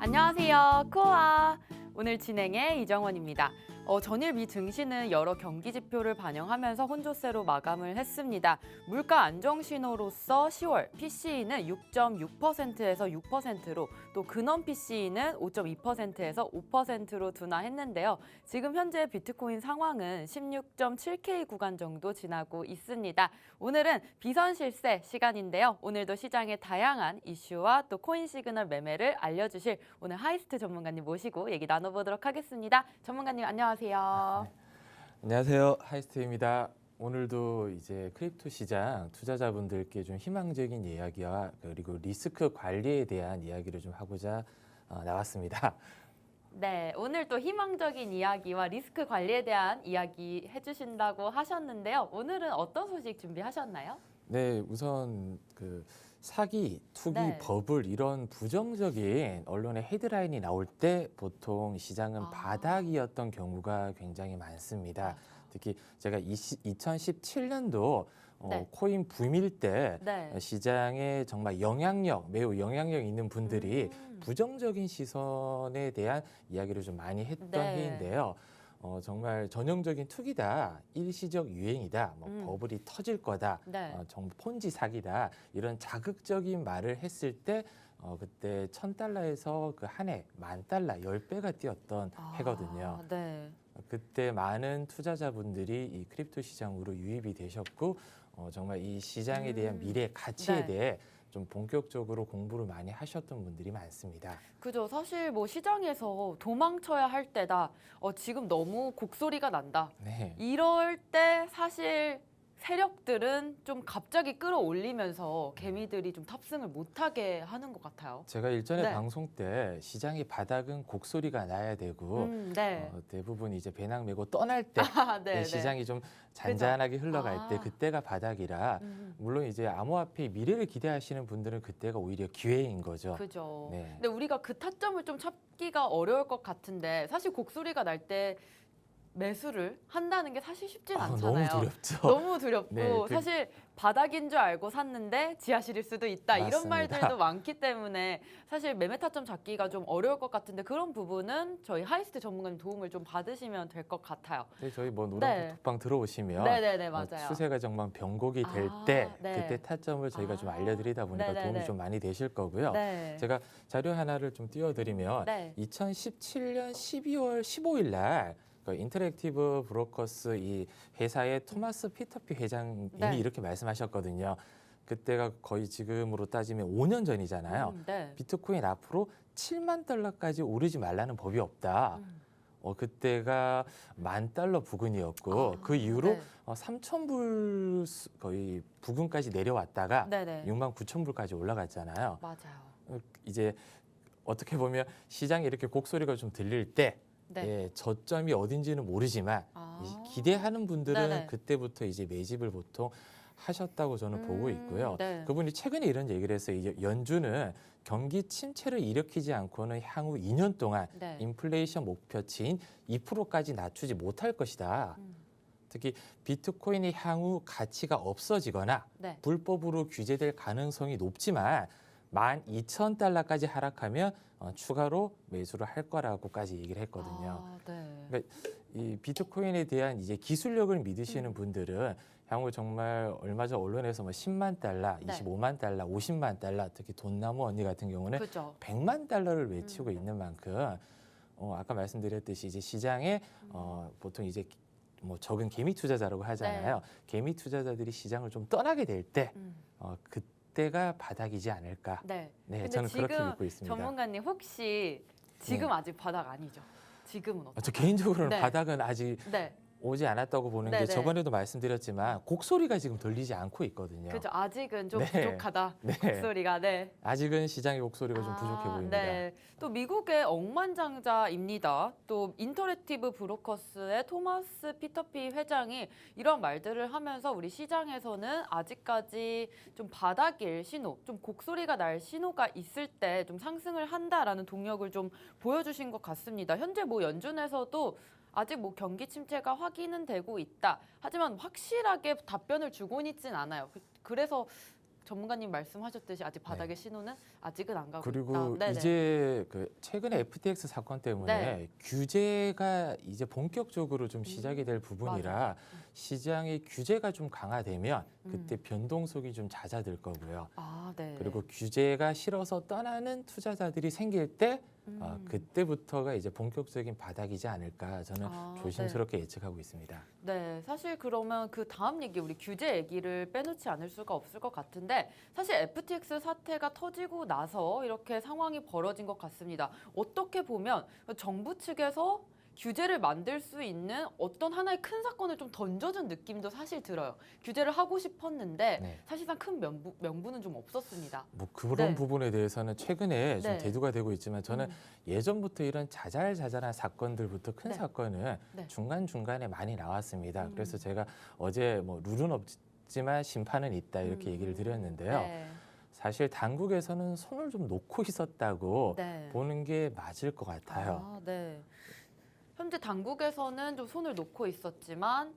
안녕하세요. 코아. 오늘 진행의 이정원입니다. 전일 미 증시는 여러 경기 지표를 반영하면서 혼조세로 마감을 했습니다. 물가 안정 신호로서 10월 PCE는 6.6%에서 6%로 또 근원 PCE는 5.2%에서 5%로 둔화했는데요. 지금 현재 비트코인 상황은 16.7K 구간 정도 지나고 있습니다. 오늘은 비선실세 시간인데요. 오늘도 시장의 다양한 이슈와 또 코인 시그널 매매를 알려주실 오늘 하이스트 전문가님 모시고 얘기 나눠보도록 하겠습니다. 전문가님 안녕하세요. 안녕하세요. 하이스트입니다. 오늘도 이제 크립토 시장 투자자분들께 좀 희망적인 이야기와 그리고 리스크 관리에 대한 이야기를 좀 하고자 나왔습니다. 네, 오늘 또 희망적인 이야기와 리스크 관리에 대한 이야기 해주신다고 하셨는데요. 오늘은 어떤 소식 준비하셨나요? 네, 우선 그 사기, 투기, 네. 버블 이런 부정적인 언론의 헤드라인이 나올 때 보통 시장은 바닥이었던 경우가 굉장히 많습니다. 특히 제가 2017년도 네. 코인 붐일 때 네. 시장에 정말 매우 영향력 있는 분들이 부정적인 시선에 대한 이야기를 좀 많이 했던 네. 해인데요. 정말 전형적인 투기다, 일시적 유행이다, 버블이 터질 거다, 네. 정말 폰지 사기다 이런 자극적인 말을 했을 때 그때 1,000달러에서 그 한 해 10,000달러 10배가 뛰었던 해거든요. 네. 그때 많은 투자자분들이 이 크립토 시장으로 유입이 되셨고 정말 이 시장에 대한 미래 가치에 네. 대해 좀 본격적으로 공부를 많이 하셨던 분들이 많습니다. 그죠. 사실 뭐 시장에서 도망쳐야 할 때다. 지금 너무 곡소리가 난다. 네. 이럴 때 사실 세력들은 좀 갑자기 끌어올리면서 개미들이 좀 탑승을 못하게 하는 것 같아요. 제가 일전에 네. 방송 때 시장의 바닥은 곡소리가 나야 되고 네. 대부분 이제 배낭 메고 떠날 때 네, 시장이 좀 잔잔하게 흘러갈 때 아. 그때가 바닥이라 물론 이제 암호화폐 미래를 기대하시는 분들은 그때가 오히려 기회인 거죠. 그죠. 네. 근데 우리가 그 타점을 좀 찾기가 어려울 것 같은데 사실 곡소리가 날 때 매수를 한다는 게 사실 쉽진 않잖아요. 너무 두렵죠. 너무 두렵고 네, 사실 바닥인 줄 알고 샀는데 지하실일 수도 있다. 이런 맞습니다. 말들도 많기 때문에 사실 매매 타점 잡기가 좀 어려울 것 같은데 그런 부분은 저희 하이스트 전문가님 도움을 좀 받으시면 될 것 같아요. 네, 저희 뭐 노란 네. 톡방 들어오시면 네네네, 맞아요. 추세가 정말 변곡이 될 때 네. 그때 타점을 저희가 좀 알려드리다 보니까 네네네. 도움이 좀 많이 되실 거고요. 네. 제가 자료 하나를 좀 띄워드리면 네. 2017년 12월 15일 날 인터랙티브 브로커스 이 회사의 토마스 피터피 회장님이 네. 이렇게 말씀하셨거든요. 그때가 거의 지금으로 따지면 5년 전이잖아요. 네. 비트코인 앞으로 7만 달러까지 오르지 말라는 법이 없다. 그때가 10,000달러 부근이었고 그 이후로 네. 3,000불 거의 부근까지 내려왔다가 네네. 69,000불까지 올라갔잖아요. 맞아요. 이제 어떻게 보면 시장에 이렇게 곡소리가 좀 들릴 때 네. 예, 저점이 어딘지는 모르지만 이 기대하는 분들은 네네. 그때부터 이제 매집을 보통 하셨다고 저는 보고 있고요. 네. 그분이 최근에 이런 얘기를 했어요. 이제 연준은 경기 침체를 일으키지 않고는 향후 2년 동안 네. 인플레이션 목표치인 2%까지 낮추지 못할 것이다. 특히 비트코인이 향후 가치가 없어지거나 네. 불법으로 규제될 가능성이 높지만 12,000달러까지 하락하면 추가로 매수를 할 거라고까지 얘기를 했거든요. 네. 그러니까 이 비트코인에 대한 이제 기술력을 믿으시는 분들은 향후 정말 얼마 전 언론에서 뭐 10만 달러, 네. 25만 달러, 50만 달러, 특히 돈나무 언니 같은 경우는 그죠. 100만 달러를 외치고 있는 만큼 아까 말씀드렸듯이 이제 시장에 보통 이제 뭐 적은 개미 투자자라고 하잖아요. 개미 투자자들이 시장을 좀 떠나게 될 때 그때가 바닥이지 않을까. 네. 네, 근데 저는 지금 그렇게 믿고 있습니다. 전문가님 혹시 지금 아직 바닥 아니죠? 지금은 어때요? 저 개인적으로는 네. 바닥은 아직 네. 오지 않았다고 보는 게 네네. 저번에도 말씀드렸지만 곡소리가 지금 들리지 않고 있거든요. 그죠. 아직은 좀 네. 부족하다. 네. 목소리가. 네. 아직은 시장의 목소리가 좀 부족해 보입니다. 네. 또 미국의 억만장자입니다. 또 인터랙티브 브로커스의 토마스 피터피 회장이 이런 말들을 하면서 우리 시장에서는 아직까지 좀 바닥일 신호, 좀 곡소리가 날 신호가 있을 때 좀 상승을 한다라는 동력을 좀 보여주신 것 같습니다. 현재 뭐 연준에서도 아직 뭐 경기 침체가 확인은 되고 있다. 하지만 확실하게 답변을 주고는 있진 않아요. 그래서 전문가님 말씀하셨듯이 아직 바닥의 신호는 아직은 안 가고 그리고 있다. 네네. 이제 그 최근에 FTX 사건 때문에 네. 규제가 이제 본격적으로 좀 시작이 될 부분이라 맞아요. 시장의 규제가 좀 강화되면 그때 변동성이 좀 잦아들 거고요. 아, 네. 그리고 규제가 싫어서 떠나는 투자자들이 생길 때 그때부터가 이제 본격적인 바닥이지 않을까 저는 아, 조심스럽게 예측하고 있습니다. 네, 사실 그러면 그 다음 얘기, 우리 규제 얘기를 빼놓지 않을 수가 없을 것 같은데, 사실 FTX 사태가 터지고 나서 이렇게 상황이 벌어진 것 같습니다. 어떻게 보면 정부 측에서 규제를 만들 수 있는 어떤 하나의 큰 사건을 좀 던져준 느낌도 사실 들어요. 규제를 하고 싶었는데 네. 사실상 큰 명분은 좀 없었습니다. 뭐 그런 네. 부분에 대해서는 최근에 좀 네. 대두가 되고 있지만 저는 예전부터 이런 자잘자잘한 사건들부터 큰 네. 사건은 네. 중간중간에 많이 나왔습니다. 그래서 제가 어제 뭐 룰은 없지만 심판은 있다 이렇게 얘기를 드렸는데요. 네. 사실 당국에서는 손을 좀 놓고 있었다고 네. 보는 게 맞을 것 같아요. 아, 네. 현재 당국에서는 좀 손을 놓고 있었지만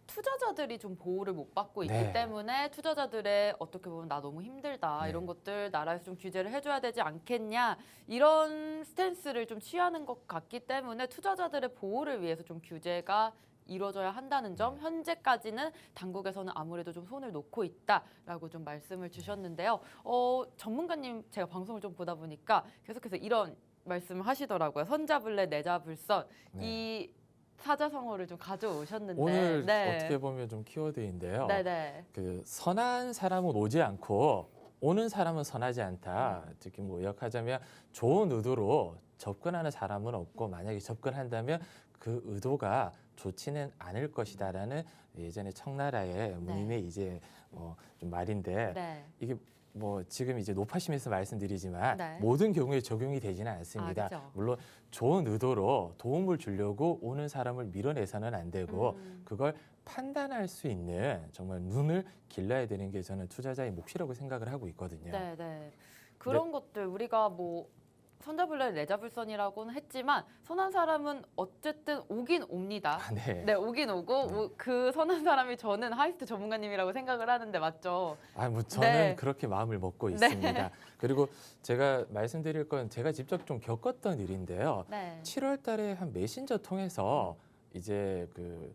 투자자들이 좀 보호를 못 받고 있기 네. 때문에 투자자들의 어떻게 보면 나 너무 힘들다 네. 이런 것들 나라에서 좀 규제를 해줘야 되지 않겠냐 이런 스탠스를 좀 취하는 것 같기 때문에 투자자들의 보호를 위해서 좀 규제가 이루어져야 한다는 점 현재까지는 당국에서는 아무래도 좀 손을 놓고 있다라고 좀 말씀을 주셨는데요. 전문가님 제가 방송을 좀 보다 보니까 계속해서 이런 말씀을 하시더라고요. 선잡을래 내잡을선 네. 이 사자성어를 좀 가져오셨는데 오늘 네. 어떻게 보면 좀 키워드인데요. 네네. 그 선한 사람은 오지 않고 오는 사람은 선하지 않다. 특히 뭐 요약하자면 좋은 의도로 접근하는 사람은 없고 만약에 접근한다면 그 의도가 좋지는 않을 것이다라는 예전에 청나라의 문인의 이제 좀 말인데 네. 이게 뭐 지금 이제 높아심에서 말씀드리지만 네. 모든 경우에 적용이 되지는 않습니다. 아, 그죠. 물론 좋은 의도로 도움을 주려고 오는 사람을 밀어내서는 안 되고 그걸 판단할 수 있는 정말 눈을 길러야 되는 게 저는 투자자의 몫이라고 생각을 하고 있거든요. 네네. 그런 것들 우리가 뭐 선잡을래 내잡을선이라고는 했지만 선한 사람은 어쨌든 오긴 옵니다. 아, 네. 네, 오긴 오고 그 선한 사람이 저는 하이스트 전문가님이라고 생각을 하는데 맞죠? 아, 뭐 저는 네. 그렇게 마음을 먹고 네. 있습니다. 그리고 제가 말씀드릴 건 제가 직접 좀 겪었던 일인데요. 네. 7월 달에 한 메신저 통해서 이제 그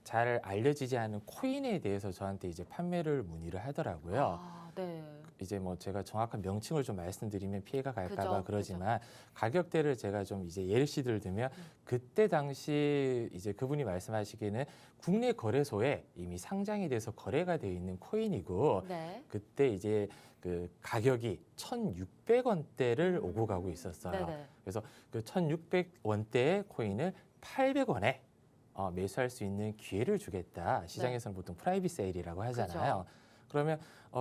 잘 알려지지 않은 코인에 대해서 저한테 이제 판매를 문의를 하더라고요. 아, 네. 이제 뭐 제가 정확한 명칭을 좀 말씀드리면 피해가 갈까 봐 그죠, 그러지만 가격대를 제가 좀 이제 예시를 들면 그때 당시 이제 그분이 말씀하시기에는 국내 거래소에 이미 상장이 돼서 거래가 돼 있는 코인이고 네. 그때 이제 그 가격이 1,600원대를 오고 가고 있었어요. 네네. 그래서 그 1,600원대의 코인을 800원에 매수할 수 있는 기회를 주겠다. 시장에서는 보통 프라이빗 세일이라고 하잖아요. 그러면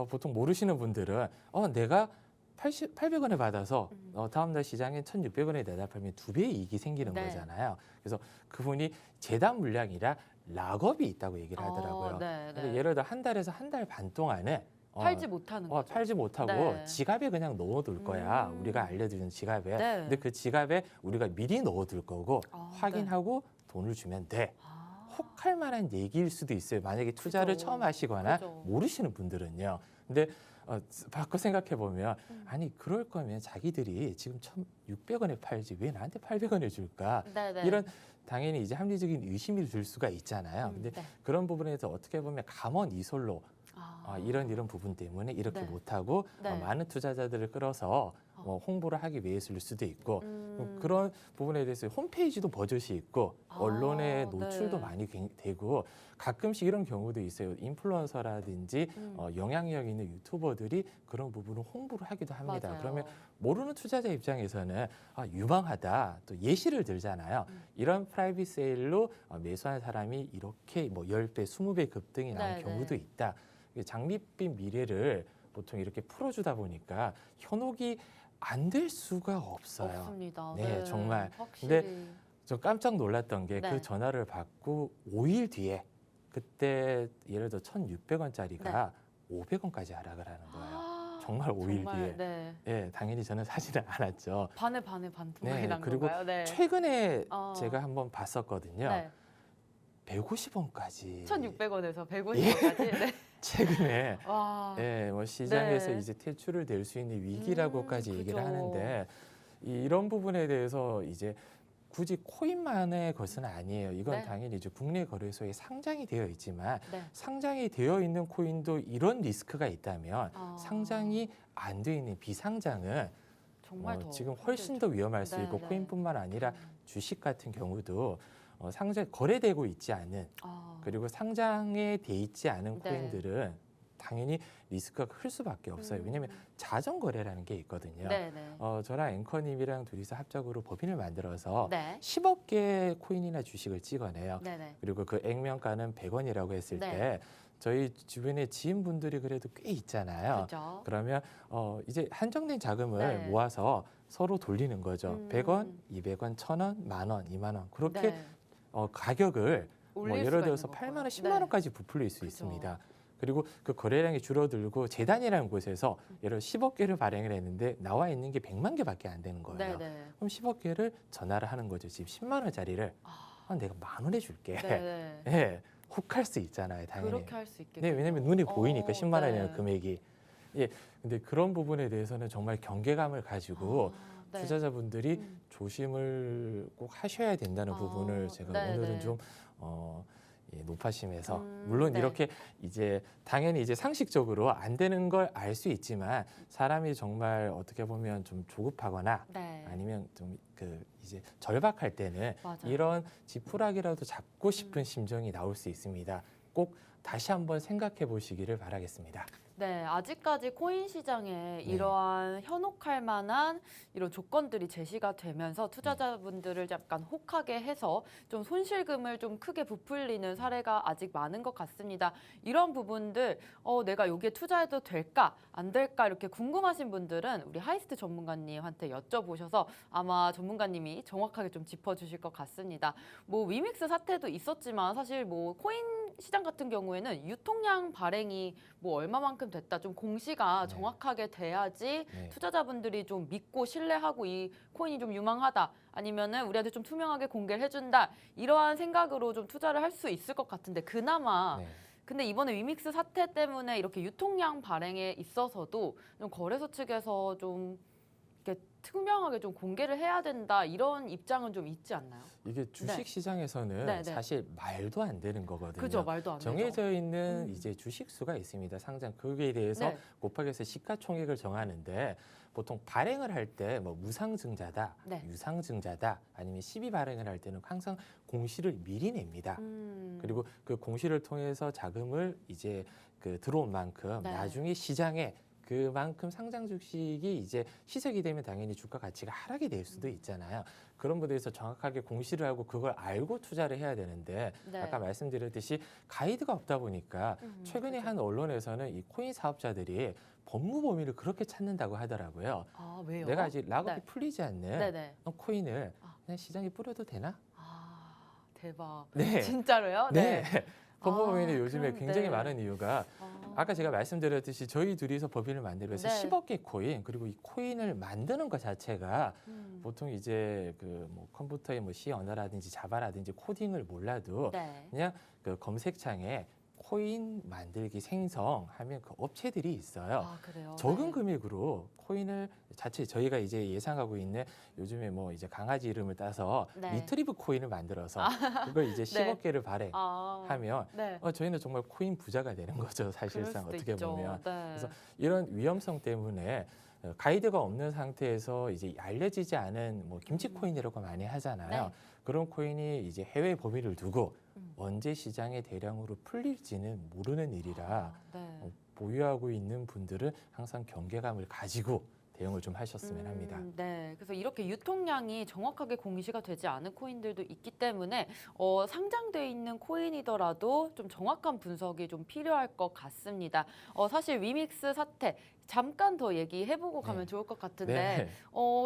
보통 모르시는 분들은 내가 800원에 받아서 다음날 시장에 1,600원에 내다 팔면 2배의 이익이 생기는 네. 거잖아요. 그래서 그분이 재단 물량이라 락업이 있다고 얘기를 하더라고요. 네, 그러니까 네. 예를 들어 한 달에서 한 달 반 동안에 팔지 못하는 거죠. 팔지 못하고 네. 지갑에 그냥 넣어둘 거야. 우리가 알려드린 지갑에. 네. 근데 그 지갑에 우리가 미리 넣어둘 거고 아, 확인하고 돈을 주면 돼. 아, 혹할 만한 얘기일 수도 있어요. 만약에 투자를 그죠. 처음 하시거나 그죠. 모르시는 분들은요. 근데 바꿔 생각해 보면 아니 그럴 거면 자기들이 지금 1,600원에 팔지 왜 나한테 800원에 줄까? 네네. 이런 당연히 이제 합리적인 의심이 들 수가 있잖아요. 근데 네. 그런 부분에서 어떻게 보면 감원 이솔로 이런 부분 때문에 이렇게 네. 못하고 네. 많은 투자자들을 끌어서 홍보를 하기 위해서일 수도 있고 그런 부분에 대해서 홈페이지도 버젓이 있고 언론에 노출도 네. 많이 되고 가끔씩 이런 경우도 있어요. 인플루언서라든지 영향력 있는 유튜버들이 그런 부분을 홍보를 하기도 합니다. 맞아요. 그러면 모르는 투자자 입장에서는 유망하다 또 예시를 들잖아요. 이런 프라이빗 세일로 매수한 사람이 이렇게 뭐 10배, 20배 급등이 나온 네, 경우도 네. 있다. 장밋빛 미래를 보통 이렇게 풀어주다 보니까 현혹이 안 될 수가 없어요. 없습니다. 네, 정말. 확실히. 근데 저 깜짝 놀랐던 게 그 네. 전화를 받고 5일 뒤에 그때 예를 들어 1,600원짜리가 500원까지 하락을 하는 거예요. 정말 5일 뒤에. 네. 예, 당연히 저는 사지는 않았죠. 반에 반토막이 네, 난 그리고 건가요? 네. 최근에 제가 한번 봤었거든요. 네. 150원까지 1,600원에서 150원까지. 네. 최근에 와. 예, 뭐 시장에서 네. 이제 퇴출을 될 수 있는 위기라고까지 얘기를 그죠. 하는데 이런 부분에 대해서 이제 굳이 코인만의 것은 아니에요. 이건 네. 당연히 이제 국내 거래소에 상장이 되어 있지만 네. 상장이 되어 있는 코인도 이런 리스크가 있다면 아. 상장이 안 돼 있는 비상장은 정말 더 지금 훨씬 힘들죠. 더 위험할 수 네, 있고 네. 코인뿐만 아니라 음. 주식 같은 경우도 상장 거래되고 있지 않은 아. 그리고 상장에 돼 있지 않은 네. 코인들은 당연히 리스크가 클 수밖에 없어요. 왜냐하면 자전 거래라는 게 있거든요. 네, 네. 저랑 앵커님이랑 둘이서 합작으로 법인을 만들어서 네. 10억 개의 코인이나 주식을 찍어내요. 네, 네. 그리고 그 액면가는 100원이라고 했을 네. 때 저희 주변에 지인분들이 그래도 꽤 있잖아요. 그죠. 그러면 이제 한정된 자금을 네. 모아서 서로 돌리는 거죠. 음. 100원, 200원, 1,000원, 10,000원, 20,000원 그렇게 네. 가격을 올릴 예를 수가 들어서 있는 8만 원, 거고요. 10만 원까지 부풀릴 수 그죠. 있습니다. 그리고 그 거래량이 줄어들고 재단이라는 곳에서 예를 들어 10억 개를 발행을 했는데 나와 있는 게 100만 개밖에 안 되는 거예요. 네, 네. 그럼 10억 개를 전화를 하는 거죠. 지금 10만 원짜리를 내가 10,000원에 줄게. 네, 네. 예, 혹할 수 있잖아요, 당연히. 그렇게 할 수 있겠죠. 네, 왜냐면 눈에 보이니까 10만 원이라는 네. 금액이. 예, 근데 그런 부분에 대해서는 정말 경계감을 가지고 네. 투자자분들이 음. 조심을 꼭 하셔야 된다는 부분을 제가 네, 오늘은 네. 좀 높아심에서 네. 물론 이렇게 이제 당연히 이제 상식적으로 안 되는 걸 알 수 있지만 사람이 정말 어떻게 보면 좀 조급하거나 네. 아니면 좀 이제 절박할 때는 맞아요. 이런 지푸라기라도 잡고 싶은 심정이 나올 수 있습니다. 꼭 다시 한번 생각해 보시기를 바라겠습니다. 네, 아직까지 코인 시장에 네. 이러한 현혹할 만한 이런 조건들이 제시가 되면서 투자자분들을 약간 혹하게 해서 좀 손실금을 좀 크게 부풀리는 사례가 아직 많은 것 같습니다. 이런 부분들 내가 여기에 투자해도 될까 안 될까 이렇게 궁금하신 분들은 우리 하이스트 전문가님한테 여쭤보셔서 아마 전문가님이 정확하게 좀 짚어주실 것 같습니다. 뭐 위믹스 사태도 있었지만 사실 뭐 코인 시장 같은 경우에는 유통량 발행이 뭐 얼마만큼 됐다 좀 공시가 네. 정확하게 돼야지 네. 투자자분들이 좀 믿고 신뢰하고 이 코인이 좀 유망하다 아니면은 우리한테 좀 투명하게 공개를 해준다 이러한 생각으로 좀 투자를 할 수 있을 것 같은데 그나마 네. 근데 이번에 위믹스 사태 때문에 이렇게 유통량 발행에 있어서도 좀 거래소 측에서 좀 이렇게 투명하게 좀 공개를 해야 된다 이런 입장은 좀 있지 않나요? 이게 주식 시장에서는 네, 네. 사실 말도 안 되는 거거든요. 그죠, 말도 안 되죠. 정해져 있는 음. 이제 주식 수가 있습니다. 상장 거기에 대해서 네. 곱하기 해서 시가총액을 정하는데 보통 발행을 할 때 뭐 무상증자다, 네. 유상증자다 아니면 시비 발행을 할 때는 항상 공시를 미리 냅니다. 그리고 그 공시를 통해서 자금을 이제 들어온 만큼 네. 나중에 시장에 그만큼 상장 주식이 이제 시색이 되면 당연히 주가 가치가 하락이 될 수도 있잖아요. 그런 부분에서 정확하게 공시를 하고 그걸 알고 투자를 해야 되는데 네. 아까 말씀드렸듯이 가이드가 없다 보니까 최근에 그죠. 한 언론에서는 이 코인 사업자들이 법무 범위를 그렇게 찾는다고 하더라고요. 아 왜요? 내가 아직 락업이 네. 풀리지 않는 네네. 코인을 아. 그냥 시장에 뿌려도 되나? 아 대박. 네. 진짜로요? 네. 법무 아, 범위는 요즘에 그럼, 굉장히 네. 많은 이유가 아까 제가 말씀드렸듯이 저희 둘이서 법인을 만들면서 네. 10억 개 코인 그리고 이 코인을 만드는 것 자체가 음. 보통 이제 뭐 컴퓨터의 뭐 C 언어라든지 자바라든지 코딩을 몰라도 네. 그냥 검색창에 코인 만들기 생성하면 그 업체들이 있어요. 아 그래요. 적은 네. 금액으로 코인을 자체 저희가 이제 예상하고 있는 요즘에 뭐 이제 강아지 이름을 따서 네. 리트리브 코인을 만들어서 그걸 이제 10억 개를 발행하면 아, 네. 저희는 정말 코인 부자가 되는 거죠. 사실상 그럴 수도 어떻게 있죠. 보면. 네. 그래서 이런 위험성 때문에 가이드가 없는 상태에서 이제 알려지지 않은 뭐 김치 코인이라고 많이 하잖아요. 네. 그런 코인이 이제 해외 범위를 두고 음. 언제 시장에 대량으로 풀릴지는 모르는 일이라 아, 네. 보유하고 있는 분들은 항상 경계감을 가지고 대응을 좀 하셨으면 합니다. 네, 그래서 이렇게 유통량이 정확하게 공시가 되지 않은 코인들도 있기 때문에 상장돼 있는 코인이더라도 좀 정확한 분석이 좀 필요할 것 같습니다. 사실 위믹스 사태 잠깐 더 얘기해보고 가면 네. 좋을 것 같은데 네.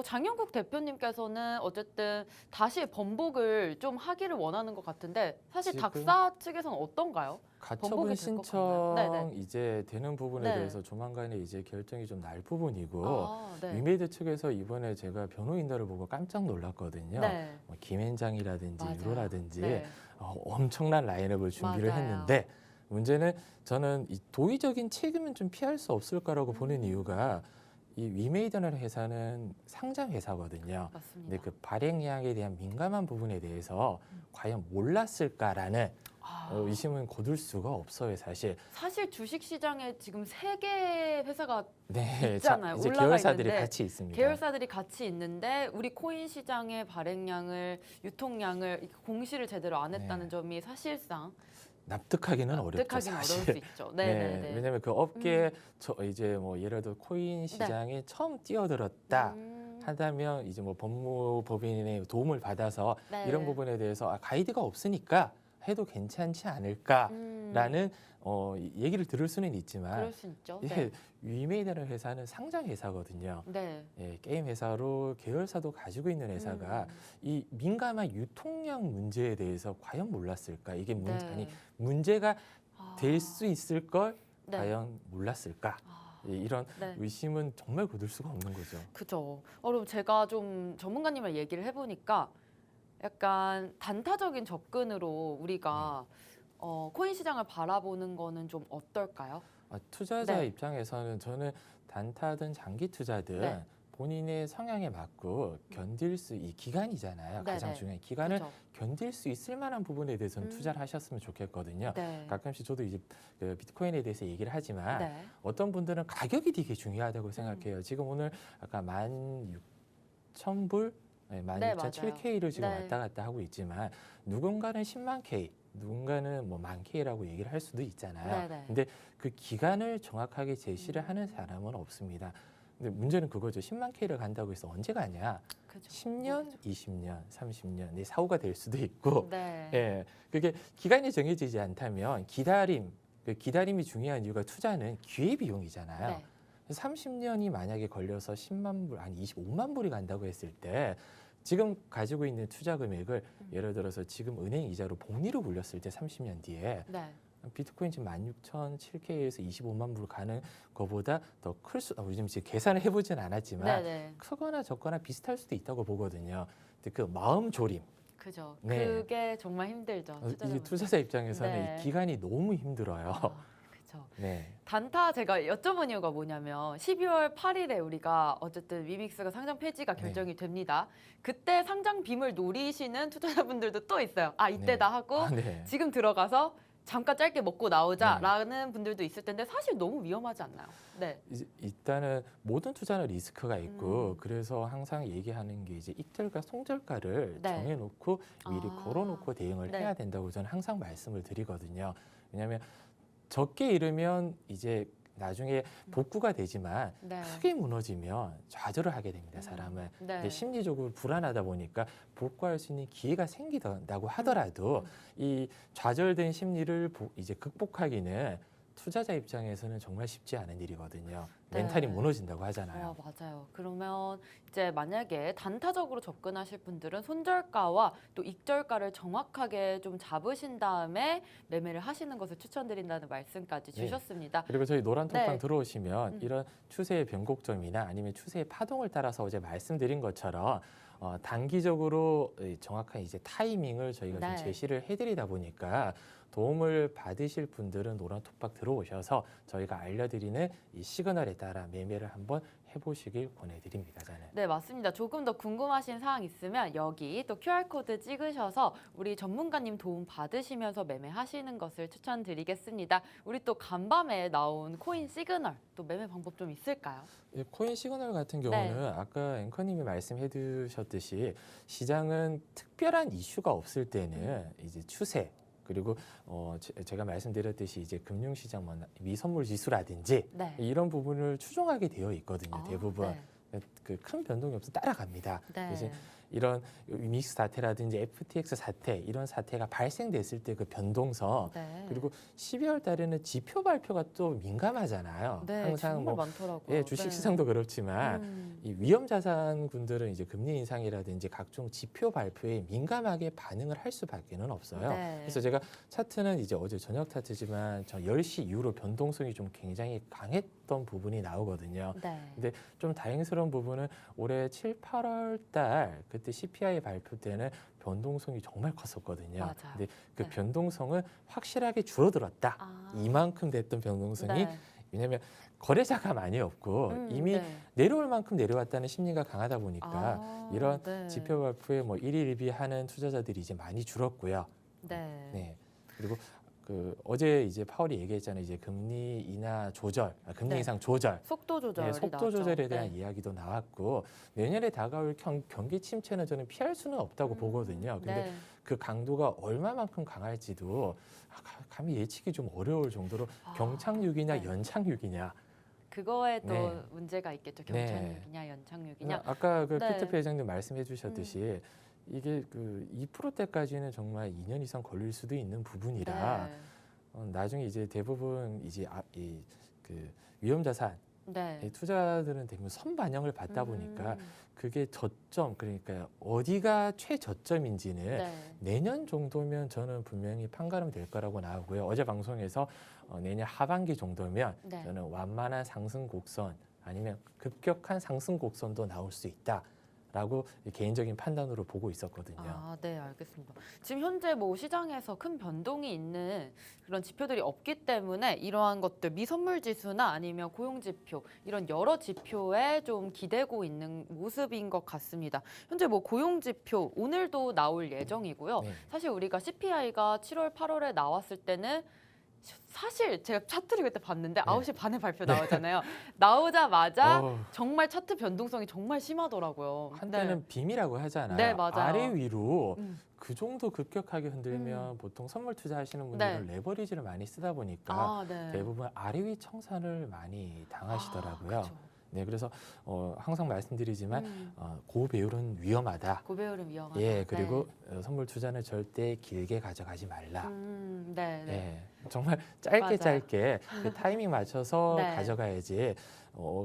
장영국 대표님께서는 어쨌든 다시 번복을 좀 하기를 원하는 것 같은데 사실 지금- 닥사 측에서는 어떤가요? 가처분 번복이 될 신청 것 같나요? 네네. 이제 되는 부분에 네. 대해서 조만간에 이제 결정이 좀 날 부분이고 아, 네. 위메이드 측에서 이번에 제가 변호인단을 보고 깜짝 놀랐거든요. 네. 뭐 김앤장이라든지 맞아요. 유로라든지 네. 엄청난 라인업을 준비를 맞아요. 했는데 문제는 저는 이 도의적인 책임은 좀 피할 수 없을 거라고 보는 이유가 이 위메이드라는 회사는 상장 회사거든요. 근데 맞습니다. 그 발행량에 대한 민감한 부분에 대해서 과연 몰랐을까라는 아, 의심은 거둘 수가 없어요, 사실. 사실 주식 시장에 지금 3개 회사가 네, 있잖아요. 이제 올라가 계열사들이 있는데 같이 있습니다. 계열사들이 같이 있는데 우리 코인 시장의 발행량을 유통량을 이렇게 공시를 제대로 안 했다는 네. 점이 사실상 납득하기는 어렵죠, 납득하기는 어려울 사실. 수 있죠. 네네네. 네, 왜냐하면 그 업계 저 이제 뭐 예를 들어 코인 시장에 처음 뛰어들었다. 하다면 이제 뭐 법무법인의 도움을 받아서 네. 이런 부분에 대해서 가이드가 없으니까 해도 괜찮지 않을까라는 얘기를 들을 수는 있지만 그럴 수 있죠. 이게 위메이드라는 회사는 상장 회사거든요. 네. 예, 게임 회사로 계열사도 가지고 있는 회사가 이 민감한 유통량 문제에 대해서 과연 몰랐을까? 이게 아니 문제가 될 수 있을 걸 네. 과연 몰랐을까? 이런 네. 의심은 정말 거둘 수가 없는 거죠. 그죠. 그럼 제가 좀 전문가님을 얘기를 해보니까 약간 단타적인 접근으로 우리가 코인 시장을 바라보는 거는 좀 어떨까요? 투자자 네. 입장에서는 저는 단타든 장기 투자든 네. 본인의 성향에 맞고 견딜 수 이 기간이잖아요. 가장 네네. 중요한 기간을 그죠. 견딜 수 있을 만한 부분에 대해서는 투자를 하셨으면 좋겠거든요. 네. 가끔씩 저도 이제 그 비트코인에 대해서 얘기를 하지만 네. 어떤 분들은 가격이 되게 중요하다고 생각해요. 지금 오늘 아까 16,000불, 네, 16,007K를 지금 네. 왔다 갔다 하고 있지만 누군가는 10만 K, 누군가는 뭐 만 K라고 얘기를 할 수도 있잖아요. 네네. 근데 그 기간을 정확하게 제시를 하는 사람은 없습니다. 근데 문제는 그거죠. 10만 K를 간다고 해서 언제 가냐? 그죠. 10년, 20년, 30년 내 사고가 될 수도 있고 네. 예, 그게 기간이 정해지지 않다면 그 기다림이 중요한 이유가 투자는 기회 비용이잖아요. 네. 30년이 만약에 걸려서 10만 불, 아니 25만 불이 간다고 했을 때 지금 가지고 있는 투자 금액을 예를 들어서 지금 은행 이자로 복리로 불렸을 때 30년 뒤에 네. 비트코인 지금 16,007K에서 25만 불 가는 거보다 더 클 수, 요즘 지금 계산을 해보진 않았지만 네네. 크거나 적거나 비슷할 수도 있다고 보거든요. 근데 그 마음 조림, 그죠. 네. 그게 정말 힘들죠. 이게 투자자분들. 투자자 입장에서는 네. 이 기간이 너무 힘들어요. 그죠. 네. 단타 제가 여쭤본 이유가 뭐냐면 12월 8일에 우리가 어쨌든 위믹스가 상장 폐지가 결정이 됩니다. 그때 상장 빔을 노리시는 투자자분들도 또 있어요. 아 이때다 하고 네. 지금 들어가서 잠깐 짧게 먹고 나오자라는 분들도 있을 텐데 사실 너무 위험하지 않나요? 네. 이제 일단은 모든 투자는 리스크가 있고 그래서 항상 얘기하는 게 이제 익절가 송절가를 네. 정해놓고 미리 아. 걸어놓고 대응을 네. 해야 된다고 저는 항상 말씀을 드리거든요. 왜냐하면 적게 잃으면 이제 나중에 복구가 되지만 네. 크게 무너지면 좌절을 하게 됩니다, 사람은. 네. 근데 심리적으로 불안하다 보니까 복구할 수 있는 기회가 생기다고 하더라도 이 좌절된 심리를 이제 극복하기는 투자자 입장에서는 정말 쉽지 않은 일이거든요. 네. 멘탈이 무너진다고 하잖아요. 맞아요. 그러면 이제 만약에 단타적으로 접근하실 분들은 손절가와 또 익절가를 정확하게 좀 잡으신 다음에 매매를 하시는 것을 추천드린다는 말씀까지 네. 주셨습니다. 그리고 저희 노란톡방 네. 들어오시면 이런 추세의 변곡점이나 아니면 추세의 파동을 따라서 어제 말씀드린 것처럼 단기적으로 정확한 이제 타이밍을 저희가 네. 좀 제시를 해드리다 보니까 도움을 받으실 분들은 노란톡방 들어오셔서 저희가 알려드리는 이 시그널에 따라 매매를 한번 해보시길 권해드립니다. 저는. 네, 맞습니다. 조금 더 궁금하신 사항 있으면 여기 또 QR코드 찍으셔서 우리 전문가님 도움 받으시면서 매매하시는 것을 추천드리겠습니다. 우리 또 간밤에 나온 코인 시그널 또 매매 방법 좀 있을까요? 이 코인 시그널 같은 경우는 아까 앵커님이 말씀해 주셨듯이 시장은 특별한 이슈가 없을 때는 이제 추세 그리고 제가 말씀드렸듯이 이제 금융시장 미선물 지수라든지 네. 이런 부분을 추종하게 되어 있거든요. 아, 대부분 네. 그 큰 변동이 없어 따라갑니다. 네. 대신 이런 믹스 사태라든지 FTX 사태 이런 사태가 발생됐을 때 그 변동성 네. 그리고 12월 달에는 지표 발표가 또 민감하잖아요. 네, 항상 정말 뭐 많더라고요. 예, 주식 네. 시장도 그렇지만 이 위험 자산군들은 이제 금리 인상이라든지 각종 지표 발표에 민감하게 반응을 할 수밖에는 없어요. 네. 그래서 제가 차트는 이제 어제 저녁 차트지만 저 10시 이후로 변동성이 좀 굉장히 강했던 부분이 나오거든요. 네. 근데 좀 다행스러운 부분은 올해 7, 8월 달 그때 CPI 발표 때는 변동성이 정말 컸었거든요. 맞아요. 근데 그 네. 변동성은 확실하게 줄어들었다. 아. 이만큼 됐던 변동성이 네. 왜냐하면 거래자가 많이 없고 이미 네. 내려올 만큼 내려왔다는 심리가 강하다 보니까 아, 이런 네. 지표 발표에 뭐 일희일비하는 투자자들이 이제 많이 줄었고요. 네. 네. 그리고 그 어제 이제 파월이 얘기했잖아요. 이제 금리 인하 조절, 금리 네. 인상 조절. 속도 조절이 네, 속도 나왔죠. 조절에 대한 네. 이야기도 나왔고 내년에 다가올 경기 침체는 저는 피할 수는 없다고 보거든요. 근데 네. 그 강도가 얼마만큼 강할지도 감히 예측이 좀 어려울 정도로 아, 경착륙이냐 네. 연착륙이냐. 그거에 또 네. 문제가 있겠죠. 네. 경착륙이냐 연착륙이냐. 아까 그 네. 피터 회장님 말씀해 주셨듯이 이게 그 2%대까지는 정말 2년 이상 걸릴 수도 있는 부분이라 네. 나중에 이제 대부분 이제 그 위험 자산 네. 투자들은 대부분 선반영을 받다 보니까 음. 그게 저점 그러니까 어디가 최저점인지는 네. 내년 정도면 저는 분명히 판가름 될 거라고 나오고요. 어제 방송에서 내년 하반기 정도면 네. 저는 완만한 상승 곡선 아니면 급격한 상승 곡선도 나올 수 있다라고 개인적인 판단으로 보고 있었거든요. 아, 네, 알겠습니다. 지금 현재 뭐 시장에서 큰 변동이 있는 그런 지표들이 없기 때문에 이러한 것들 미선물 지수나 아니면 고용 지표 이런 여러 지표에 좀 기대고 있는 모습인 것 같습니다. 현재 뭐 고용 지표 오늘도 나올 예정이고요. 네. 사실 우리가 CPI가 7월, 8월에 나왔을 때는 사실 제가 차트를 그때 봤는데 9시 반에 발표 나오잖아요. 나오자마자 어, 정말 차트 변동성이 정말 심하더라고요. 한때는 빔이라고 하잖아요. 네, 맞아요. 아래 위로 음. 그 정도 급격하게 흔들면 보통 선물 투자하시는 분들은 레버리지를 많이 쓰다 보니까 아, 네. 대부분 아래 위 청산을 많이 당하시더라고요. 아, 그쵸. 네, 그래서 항상 말씀드리지만 음. 고배율은 위험하다. 고배율은 위험하다. 예, 그리고 선물 투자는 절대 길게 가져가지 말라. 네, 네. 예, 정말 짧게 맞아요. 짧게 그 타이밍 맞춰서 네. 가져가야지.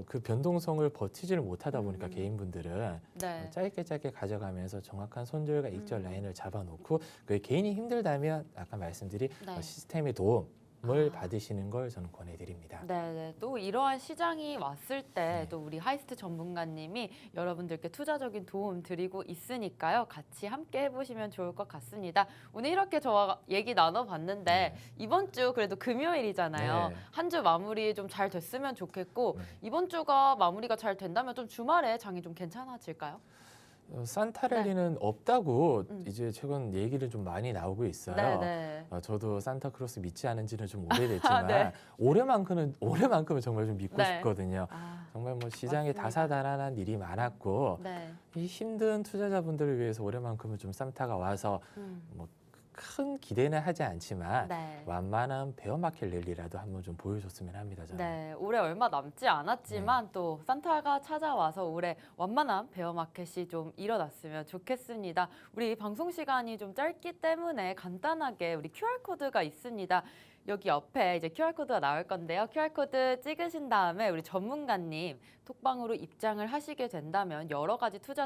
그 변동성을 버티지를 못하다 보니까 음. 개인분들은 네. 짧게 짧게 가져가면서 정확한 손절과 익절 음. 라인을 잡아놓고 그 개인이 힘들다면 아까 말씀드린 네. 시스템의 도움을 아. 받으시는 걸 저는 권해드립니다. 네, 네. 또 이러한 시장이 왔을 때 네. 또 우리 하이스트 전문가님이 여러분들께 투자적인 도움 드리고 있으니까요. 같이 함께 해보시면 좋을 것 같습니다. 오늘 이렇게 저와 얘기 나눠봤는데 네. 이번 주 그래도 금요일이잖아요. 네. 한 주 마무리 좀 잘 됐으면 좋겠고 네. 이번 주가 마무리가 잘 된다면 좀 주말에 장이 좀 괜찮아질까요? 산타랠리는 없다고 음. 이제 최근 얘기를 좀 많이 나오고 있어요. 네, 네. 저도 산타크로스 믿지 않은 지는 좀 오래됐지만 네. 올해만큼은 정말 좀 믿고 네. 싶거든요. 아, 정말 뭐 시장에 맞습니다. 다사다난한 일이 많았고 네. 이 힘든 투자자분들을 위해서 올해만큼은 좀 산타가 와서 뭐 큰 기대는 하지 않지만 네. 완만한 베어마켓 랠리라도 한번 좀 보여줬으면 합니다. 저는. 네, 올해 얼마 남지 않았지만 또 산타가 찾아와서 올해 완만한 베어마켓이 좀 일어났으면 좋겠습니다. 우리 방송 시간이 좀 짧기 때문에 간단하게 우리 QR코드가 있습니다. 여기 옆에 이제 QR코드가 나올 건데요. QR코드 찍으신 다음에 우리 전문가님 톡방으로 입장을 하시게 된다면 여러 가지 투자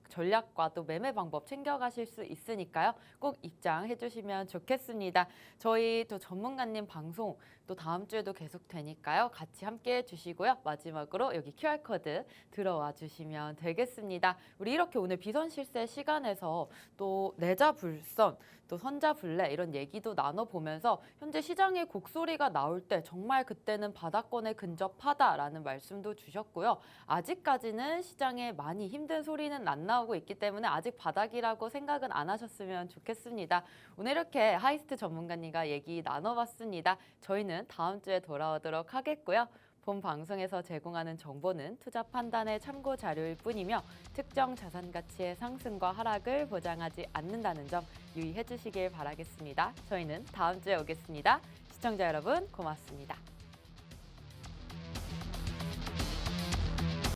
전략과 또 매매 방법 챙겨가실 수 있으니까요. 꼭 입장해 주시면 좋겠습니다. 저희 또 전문가님 방송 또 다음 주에도 계속 되니까요. 같이 함께 해주시고요. 마지막으로 여기 QR코드 들어와 주시면 되겠습니다. 우리 이렇게 오늘 비선실세 시간에서 또 내자불선, 또 선자불례 이런 얘기도 나눠보면서 현재 시장의 곡소리가 나올 때 정말 그때는 바닥권에 근접하다라는 말씀도 주셨고요. 아직까지는 시장에 많이 힘든 소리는 안 나오고 있기 때문에 아직 바닥이라고 생각은 안 하셨으면 좋겠습니다. 오늘 이렇게 하이스트 전문가님과 얘기 나눠봤습니다. 저희는 다음 주에 돌아오도록 하겠고요. 본 방송에서 제공하는 정보는 투자 판단의 참고 자료일 뿐이며 특정 자산 가치의 상승과 하락을 보장하지 않는다는 점 유의해 주시길 바라겠습니다. 저희는 다음 주에 오겠습니다. 시청자 여러분 고맙습니다.